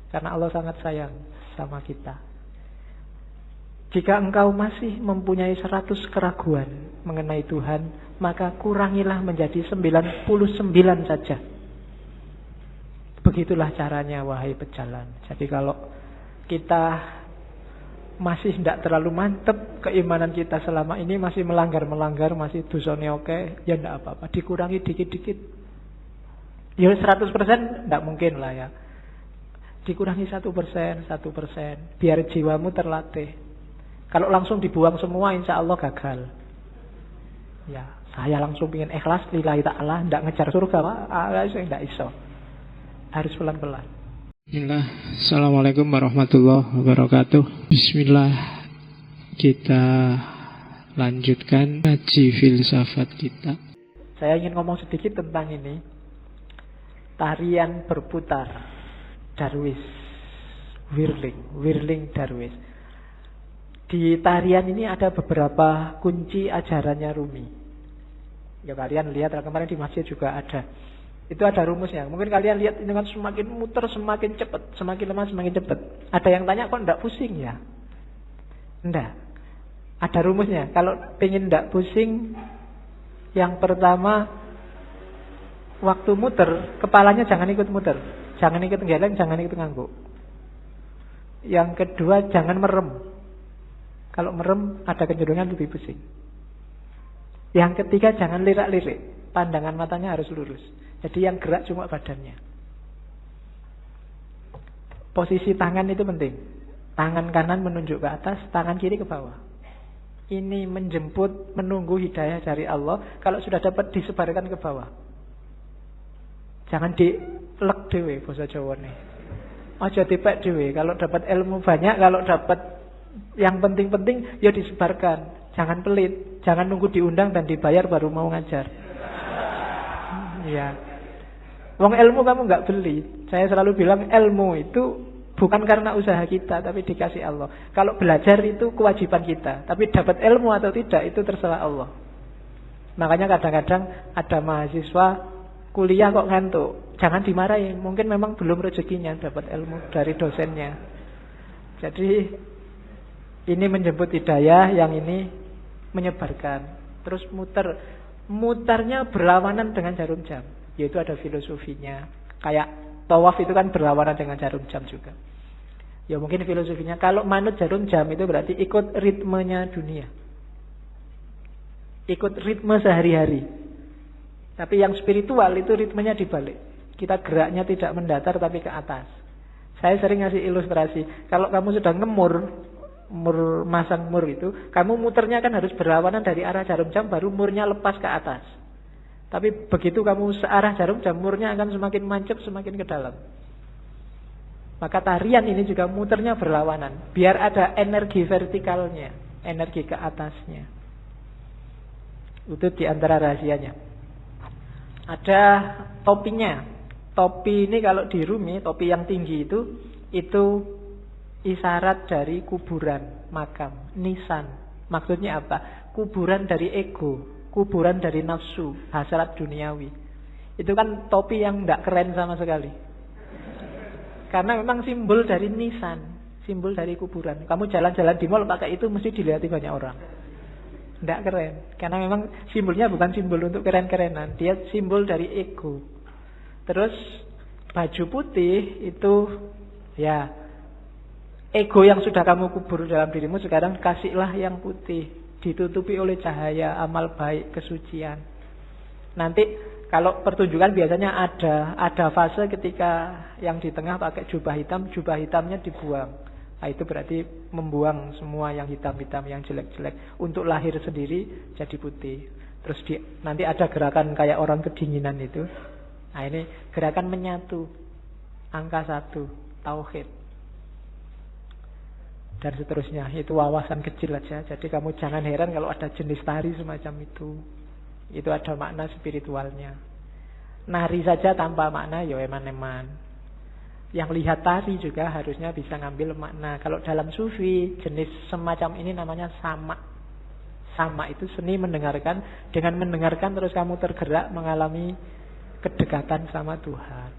Karena Allah sangat sayang sama kita. Jika engkau masih mempunyai 100 keraguan mengenai Tuhan, maka kurangilah menjadi 99 saja. Begitulah caranya, wahai pejalan. Jadi kalau kita masih tidak terlalu mantep keimanan kita selama ini, masih melanggar, masih dosanya oke, ya tidak apa-apa, dikurangi dikit-dikit. Ya 100% tidak mungkin lah ya. Dikurangi 1%, biar jiwamu terlatih. Kalau langsung dibuang semua, insya Allah gagal. Ya, saya langsung ingin ikhlas lillahi ta'ala, tidak ngejar surga, Pak. Tidak iso. Harus pelan-pelan. Bismillah. Assalamualaikum warahmatullahi wabarakatuh. Bismillah. Kita lanjutkan ngaji filsafat kita. Saya ingin ngomong sedikit tentang ini. Tarian berputar Darwis, Whirling Darwis. Di tarian ini ada beberapa kunci ajarannya Rumi. Ya kalian lihat, kemarin di masjid juga ada. Itu ada rumusnya. Mungkin kalian lihat ini kan semakin muter semakin cepat, semakin lemah semakin cepat. Ada yang tanya kok enggak pusing ya? Enggak. Ada rumusnya. Kalau pengen enggak pusing, yang pertama waktu muter, kepalanya jangan ikut muter. Jangan ikut geleng, jangan ikut ngangguk. Yang kedua jangan merem. Kalau merem ada kecenderungan lebih pusing. Yang ketiga jangan lirak-lirik. Pandangan matanya harus lurus. Jadi yang gerak cuma badannya. Posisi tangan itu penting. Tangan kanan menunjuk ke atas, tangan kiri ke bawah. Ini menjemput, menunggu hidayah dari Allah. Kalau sudah dapat disebarkan ke bawah. Jangan dilek dewe bahasa Jawa nih. Aja dipek dewe. Kalau dapat ilmu banyak, kalau dapat yang penting-penting ya disebarkan. Jangan pelit, jangan nunggu diundang dan dibayar baru mau ngajar. Ya. Wong ilmu kamu nggak beli. Saya selalu bilang ilmu itu bukan karena usaha kita, tapi dikasih Allah. Kalau belajar itu kewajiban kita, tapi dapat ilmu atau tidak itu terserah Allah. Makanya kadang-kadang ada mahasiswa kuliah kok ngantuk. Jangan dimarahi, mungkin memang belum rezekinya dapat ilmu dari dosennya. Jadi ini menjemput hidayah, yang ini menyebarkan. Terus mutarnya berlawanan dengan jarum jam. Yaitu ada filosofinya. Kayak tawaf itu kan berlawanan dengan jarum jam juga. Ya mungkin filosofinya, kalau manut jarum jam itu berarti ikut ritmenya dunia. Ikut ritme sehari-hari. Tapi yang spiritual itu ritmenya dibalik. Kita geraknya tidak mendatar tapi ke atas. Saya sering ngasih ilustrasi. Kalau kamu sudah masang mur itu, kamu muternya kan harus berlawanan dari arah jarum jam, baru murnya lepas ke atas. Tapi begitu kamu searah jarum jam, murnya akan semakin mancep, semakin ke dalam. Maka tarian ini juga muternya berlawanan, biar ada energi vertikalnya, energi ke atasnya. Itu diantara rahasianya. Ada topinya. Topi ini kalau di Rumi, topi yang tinggi itu isyarat dari kuburan, makam, nisan. Maksudnya apa? Kuburan dari ego, kuburan dari nafsu, hasrat duniawi. Itu kan topi yang tidak keren sama sekali. Karena memang simbol dari nisan, simbol dari kuburan. Kamu jalan-jalan di mall pakai itu mesti dilihat banyak orang. Tidak keren. Karena memang simbolnya bukan simbol untuk keren-kerenan. Dia simbol dari ego. Terus baju putih itu ya ego yang sudah kamu kubur dalam dirimu, sekarang kasihlah yang putih, ditutupi oleh cahaya amal baik, kesucian. Nanti kalau pertunjukan biasanya ada fase ketika yang di tengah pakai jubah hitamnya dibuang. Nah, itu berarti membuang semua yang hitam-hitam, yang jelek-jelek, untuk lahir sendiri jadi putih. Terus nanti ada gerakan kayak orang kedinginan itu. Nah, ini gerakan menyatu, angka 1, tauhid. Dan seterusnya, itu wawasan kecil aja. Jadi kamu jangan heran kalau ada jenis tari semacam itu. Itu ada makna spiritualnya. Nari saja tanpa makna ya eman-eman. Yang lihat tari juga harusnya bisa ngambil makna. Kalau dalam sufi, jenis semacam ini namanya sama. Sama itu seni mendengarkan. Dengan mendengarkan terus kamu tergerak mengalami kedekatan sama Tuhan.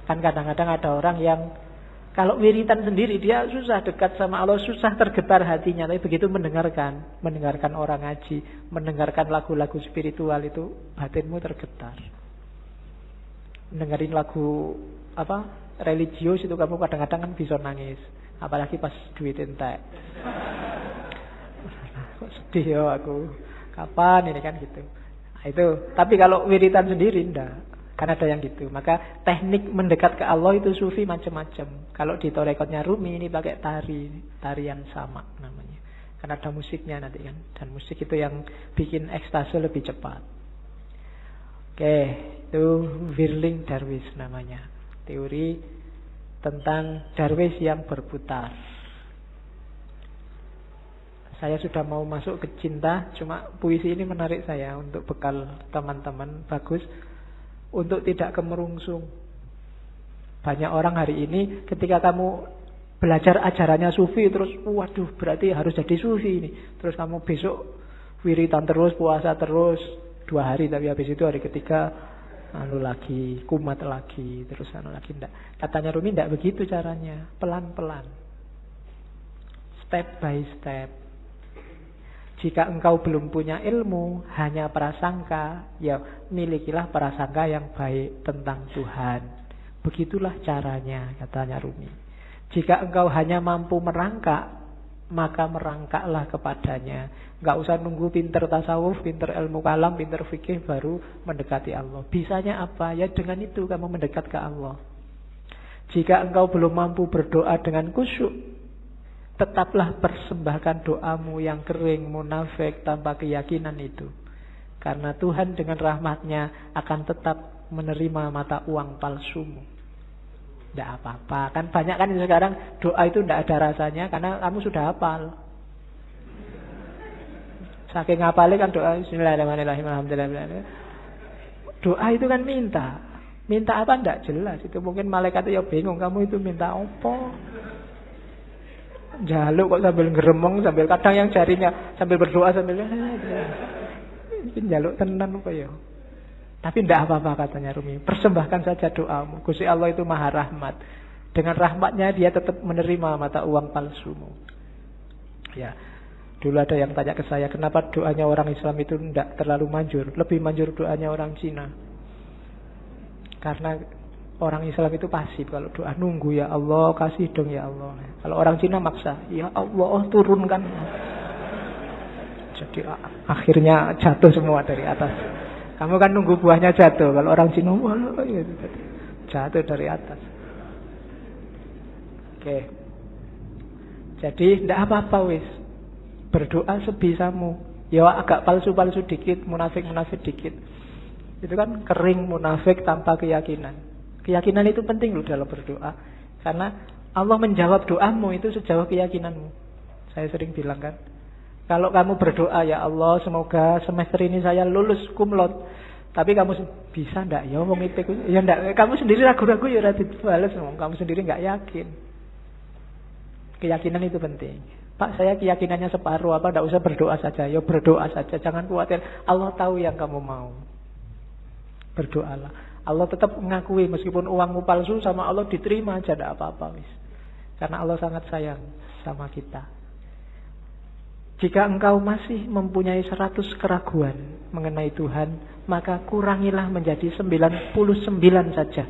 Kan kadang-kadang ada orang yang Kalau wiritan sendiri dia susah dekat sama Allah, susah tergetar hatinya. Tapi begitu mendengarkan orang ngaji, mendengarkan lagu-lagu spiritual itu batinmu tergetar. Mendengarin lagu religius itu kamu kadang-kadang kan bisa nangis, apalagi pas duit entek. Kok sedih ya aku. Kapan ini kan gitu. Nah, itu. Tapi kalau wiritan sendiri enggak. Kan ada yang gitu. Maka teknik mendekat ke Allah itu sufi macam-macam. Kalau di torekotnya Rumi ini pakai tarian sama namanya. Karena ada musiknya nanti kan. Dan musik itu yang bikin ekstase lebih cepat. Oke, itu Whirling Dervish namanya. Teori tentang Darwish yang berputar. Saya sudah mau masuk ke cinta, cuma puisi ini menarik saya untuk bekal teman-teman. Bagus untuk tidak kemerungsung. Banyak orang hari ini ketika kamu belajar ajarannya sufi terus, waduh berarti harus jadi sufi ini. Terus kamu besok wiritan terus, puasa terus 2 hari, tapi habis itu hari ketiga lagi, kumat lagi, terus lagi. Enggak. Katanya Rumi enggak begitu caranya, pelan-pelan. Step by step. Jika engkau belum punya ilmu, hanya prasangka, ya milikilah prasangka yang baik tentang Tuhan. Begitulah caranya, katanya Rumi. Jika engkau hanya mampu merangkak, maka merangkaklah kepadanya. Enggak usah nunggu pinter tasawuf, pinter ilmu kalam, pinter fikih baru mendekati Allah. Bisanya apa? Ya dengan itu kamu mendekat ke Allah. Jika engkau belum mampu berdoa dengan khusyuk, tetaplah persembahkan doamu yang kering, munafik, tanpa keyakinan itu. Karena Tuhan dengan rahmatnya akan tetap menerima mata uang palsumu. Tidak apa-apa. Kan banyak kan sekarang doa itu tidak ada rasanya karena kamu sudah hafal. Saking hafalnya kan doa Bismillahirrahmanirrahim, alhamdulillah. Doa itu kan minta. Minta apa tidak jelas. Itu mungkin malaikat ya bingung, kamu itu minta apa? Jaluk kok sambil ngeremong, sambil kadang yang jarinya sambil berdoa sambil ini jaluk tenan apa ya. Tapi tidak apa-apa katanya Rumi. Persembahkan saja doamu. Gusti Allah itu maha rahmat. Dengan rahmatnya dia tetap menerima mata uang palsumu. Ya. Dulu ada yang tanya ke saya, kenapa doanya orang Islam itu tidak terlalu manjur, lebih manjur doanya orang Cina. Karena orang Islam itu pasif. Kalau doa nunggu, ya Allah kasih dong ya Allah. Kalau orang Cina maksa, ya Allah turunkan. Jadi akhirnya jatuh semua dari atas. Kamu kan nunggu buahnya jatuh. Kalau orang Cina jatuh dari atas. Oke. Jadi tidak apa-apa wis. Berdoa sebisamu. Ya agak palsu-palsu dikit, munafik-munafik dikit. Itu kan kering munafik tanpa keyakinan. Keyakinan itu penting loh dalam berdoa. Karena Allah menjawab doamu itu sejauh keyakinanmu. Saya sering bilang kan, kalau kamu berdoa, ya Allah semoga semester ini saya lulus kumlot, tapi kamu bisa ndak? Ya wong IPK ya ndak. Kamu sendiri ragu-ragu ya ora dibales, kamu sendiri nggak yakin. Keyakinan itu penting. Pak, saya keyakinannya separuh, apa ndak usah berdoa saja? Ya berdoa saja, jangan khawatir. Allah tahu yang kamu mau. Berdoalah. Allah tetap mengakui meskipun uangmu palsu sama Allah diterima aja, tidak apa-apa wis. Karena Allah sangat sayang sama kita. Jika engkau masih mempunyai 100 keraguan mengenai Tuhan, maka kurangilah menjadi 99 saja.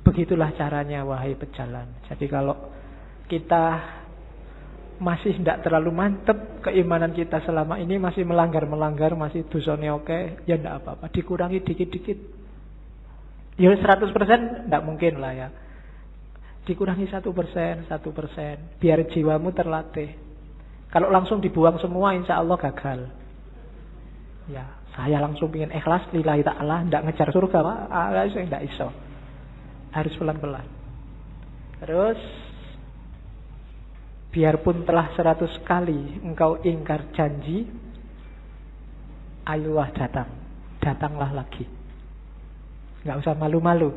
Begitulah caranya wahai pejalan. Jadi kalau kita masih tidak terlalu mantep keimanan kita selama ini, masih melanggar, masih dosane oke, ya tidak apa-apa, dikurangi dikit-dikit. Ya 100% tidak mungkin lah ya. Dikurangi 1%, biar jiwamu terlatih. Kalau langsung dibuang semua, insya Allah gagal. Ya, saya langsung ingin ikhlas lillahi ta'ala, tidak ngejar surga, Pak. Saya tidak iso. Harus pelan-pelan. Terus biarpun telah 100 kali engkau ingkar janji, ayolah datanglah lagi. Enggak usah malu-malu.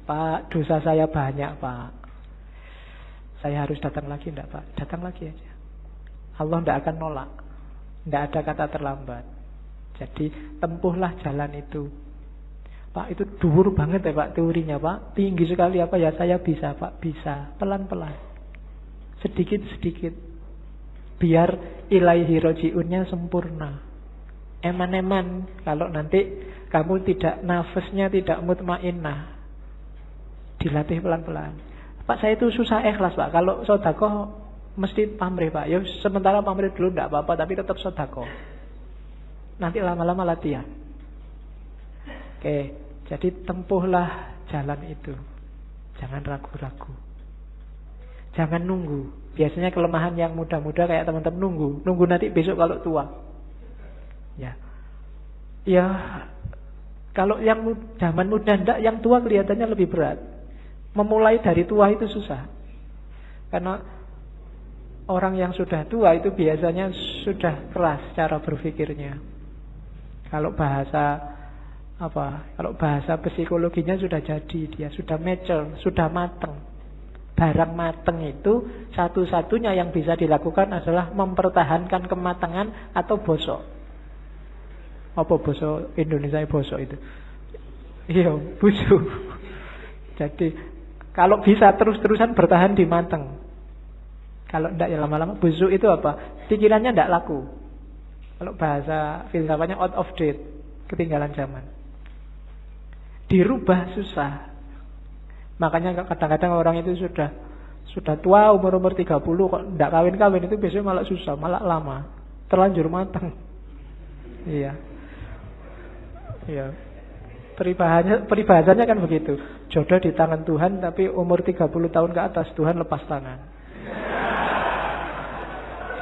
Pak, dosa saya banyak, Pak. Saya harus datang lagi, enggak, Pak? Datang lagi aja. Allah enggak akan nolak. Enggak ada kata terlambat. Jadi tempuhlah jalan itu. Pak, itu dhuwur banget ya Pak teorinya Pak. Tinggi sekali apa ya? Saya bisa Pak, bisa. Pelan-pelan. Sedikit-sedikit. Biar ilaihi roji'unnya sempurna. Eman-eman. Kalau nanti kamu tidak nafasnya tidak mutmainnah. Dilatih pelan-pelan. Pak, saya itu susah ikhlas Pak. Kalau sedekah mesti pamrih Pak. Ya sementara pamrih dulu tidak apa-apa, tapi tetap sedekah. Nanti lama-lama latihan. Oke, jadi tempuhlah jalan itu. Jangan ragu-ragu. Jangan nunggu. Biasanya kelemahan yang muda-muda kayak teman-teman nunggu. Nunggu nanti besok kalau tua. Ya. Ya, kalau yang zaman muda enggak, yang tua kelihatannya lebih berat. Memulai dari tua itu susah. Karena orang yang sudah tua itu biasanya sudah keras cara berpikirnya. Kalau bahasa psikologinya sudah jadi, dia sudah mature, sudah mateng. Barang mateng itu satu-satunya yang bisa dilakukan adalah mempertahankan kematangan atau bosok. Apa bosok Indonesia bosok itu? Iya, busuk. Jadi kalau bisa terus-terusan bertahan di mateng. Kalau tidak ya lama-lama busuk itu apa? Pikirannya tidak laku. Kalau bahasa filsafatnya out of date, ketinggalan zaman. Dirubah susah. Makanya kadang-kadang orang itu sudah tua umur 30 kok tidak kawin-kawin itu biasanya malah susah, malah lama, terlanjur matang. Iya. Iya. Peribahasannya kan begitu. Jodoh di tangan Tuhan, tapi umur 30 tahun ke atas Tuhan lepas tangan.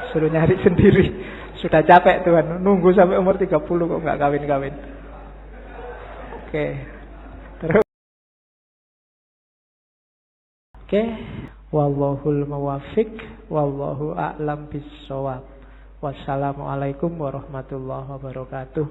Suruh nyari sendiri. Sudah capek Tuhan, nunggu sampai umur 30 kok nggak kawin-kawin. Oke. Terus. Oke. Wallahul muwaffiq, wallahu a'lam bissawab. Wassalamualaikum warahmatullahi wabarakatuh.